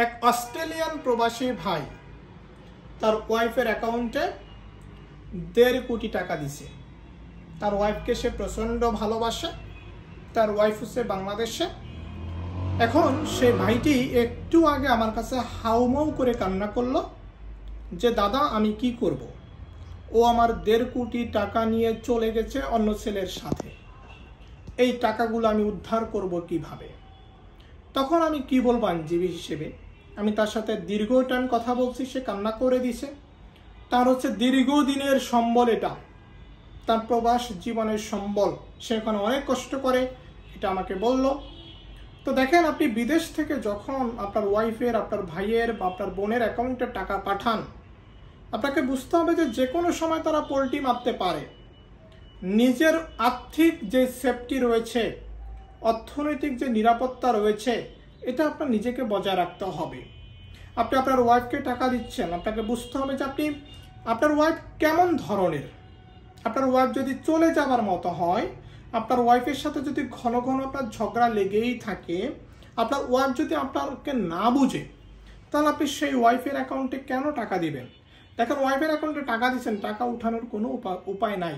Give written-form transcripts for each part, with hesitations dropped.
এক অস্ট্রেলিয়ান প্রবাসী ভাই তার ওয়াইফের অ্যাকাউন্টে 1.5 কোটি টাকা দিছে। তার ওয়াইফকে সে প্রচণ্ড ভালোবাসে। তার ওয়াইফ হচ্ছে বাংলাদেশে। এখন সে ভাইটি একটু আগে আমার কাছে হাউমাউ করে কান্না করলো যে দাদা আমি কি করব। ও আমার 1.5 কোটি টাকা নিয়ে চলে গেছে অন্য ছেলের সাথে। এই টাকাগুলো আমি উদ্ধার করব কিভাবে? তখন আমি কি বলবো আইনজীবী হিসেবে, আমি তার সাথে দীর্ঘ টাইম কথা বলছি, সে কান্না করে দিছে। তার হচ্ছে দীর্ঘদিনের সম্বল, এটা তার প্রবাস জীবনের সম্বল, সে এখানে অনেক কষ্ট করে, এটা আমাকে বলল। তো দেখেন, আপনি বিদেশ থেকে যখন আপনার ওয়াইফের, আপনার ভাইয়ের বা আপনার বোনের অ্যাকাউন্টে টাকা পাঠান, আপনাকে বুঝতে হবে যে কোনো সময় তারা পোল্টি মারতে পারে। নিজের আর্থিক যে সেফটি রয়েছে, অর্থনৈতিক যে নিরাপত্তা রয়েছে, এটা আপনার নিজেকে বজায় রাখতে হবে। আপনি আপনার ওয়াইফকে টাকা দিচ্ছেন, আপনাকে বুঝতে হবে যে আপনার ওয়াইফ কেমন ধরনের। আপনার ওয়াইফ যদি চলে যাবার মতো হয়, আপনার ওয়াইফের সাথে যদি ঘন ঘন আপনার ঝগড়া লেগেই থাকে, আপনার ওয়াইফ যদি আপনাকে না বুঝে, তাহলে আপনি সেই ওয়াইফের অ্যাকাউন্টে কেন টাকা দিবেন? দেখেন, ওয়াইফের অ্যাকাউন্টে টাকা দিচ্ছেন, টাকা উঠানোর কোনো উপায় নাই।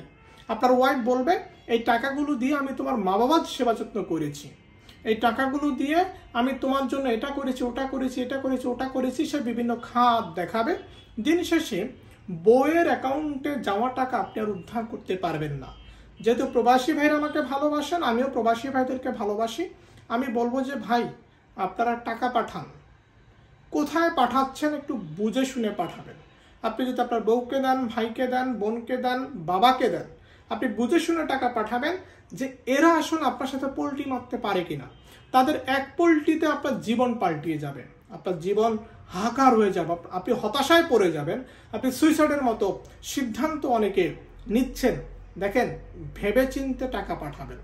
আপনার ওয়াইফ বলবে এই টাকাগুলো দিয়ে আমি তোমার মা বাবার সেবা যত্ন করেছি, এই টাকাগুলো দিয়ে আমি তোমার জন্য এটা করেছি, ওটা করেছি, এটা করেছি, ওটা করেছি, সে বিভিন্ন খাত দেখাবে। দিন শেষে বউয়ের অ্যাকাউন্টে যাওয়া টাকা আপনি আর উদ্ধার করতে পারবেন না। যেহেতু প্রবাসী ভাইরা আমাকে ভালোবাসেন, আমিও প্রবাসী ভাইদেরকে ভালোবাসি, আমি বলবো যে ভাই, আপনারা টাকা পাঠান, কোথায় পাঠাচ্ছেন একটু বুঝে শুনে পাঠাবেন। আপনি যদি আপনার বউকে দেন, ভাইকে দেন, বোনকে দেন, বাবাকে দেন, আপনি বুঝে শুনে টাকা পাঠাবেন যে এরা আসলে আপনার সাথে পোল্টি মারতে পারে কিনা। তাদের এক পোল্টিতে আপনার জীবন পাল্টিয়ে যাবে, আপনার জীবন হাহাকার হয়ে যাবে, আপনি হতাশায় পড়ে যাবেন, আপনি সুইসাইডের মতো সিদ্ধান্ত অনেকে নিচ্ছেন। দেখেন, ভেবে চিন্তে টাকা পাঠাবেন।